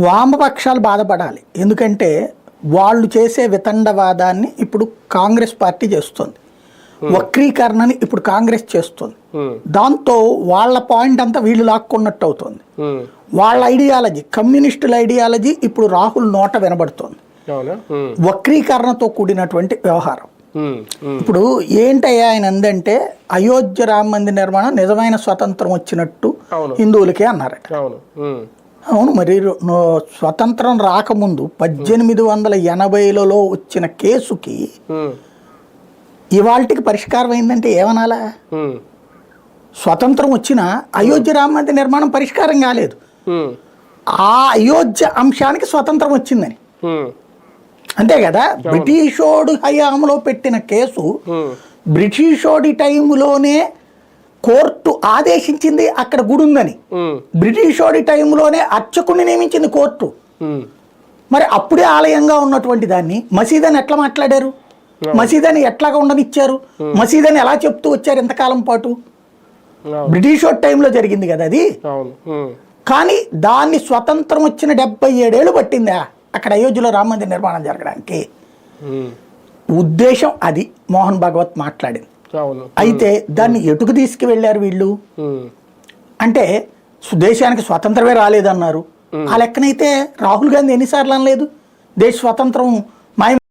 వామపక్షాలు బాధపడాలి. ఎందుకంటే వాళ్ళు చేసే వితండవాదాన్ని ఇప్పుడు కాంగ్రెస్ పార్టీ చేస్తుంది, వక్రీకరణని ఇప్పుడు కాంగ్రెస్ చేస్తుంది. దాంతో వాళ్ళ పాయింట్ అంతా వీళ్ళు లాక్కున్నట్టు అవుతుంది. వాళ్ళ ఐడియాలజీ, కమ్యూనిస్టుల ఐడియాలజీ ఇప్పుడు రాహుల్ నోట వినబడుతుంది. వక్రీకరణతో కూడినటువంటి వ్యవహారం. ఇప్పుడు ఏంటయ్యా ఆయన అందంటే, అయోధ్య రామ మందిర నిర్మాణం నిజమైన స్వతంత్రం వచ్చినట్టు హిందువులకే అన్నారట. అవును, మరి స్వతంత్రం రాకముందు 1880లలో వచ్చిన కేసుకి ఇవాళకి పరిష్కారం అయిందంటే ఏమనాలా? స్వతంత్రం వచ్చినా అయోధ్య రామ మందిర నిర్మాణం పరిష్కారం కాలేదు. ఆ అయోధ్య అంశానికి స్వతంత్రం వచ్చిందని, అంతే కదా. బ్రిటిషోడు హయాంలో పెట్టిన కేసు బ్రిటిషోడి టైంలోనే కోర్టు ఆదేశించింది అక్కడ గుడి ఉందని. బ్రిటిషోడి టైంలోనే అర్చకుడిని నియమించింది కోర్టు. మరి అప్పుడే ఆలయంగా ఉన్నటువంటి దాన్ని మసీదని ఎట్లా మాట్లాడారు? మసీదని ఎట్లాగా ఉండనిచ్చారు? మసీదని ఎలా చెప్తూ వచ్చారు ఇంతకాలం పాటు? బ్రిటిషోడి టైంలో జరిగింది కదా అది. కానీ దాన్ని స్వతంత్రం వచ్చిన 77 ఏళ్ళు పట్టిందా అక్కడ అయోధ్యలో రామ మందిర నిర్మాణం జరగడానికి? ఉద్దేశం అది మోహన్ భగవత్ మాట్లాడింది. అయితే దాన్ని ఎటుకు తీసుకువెళ్ళారు వీళ్ళు అంటే, దేశానికి స్వతంత్రమే రాలేదన్నారు. ఆ లెక్కనైతే రాహుల్ గాంధీ ఎన్నిసార్లు అనలేదు దేశ స్వతంత్రం మాయ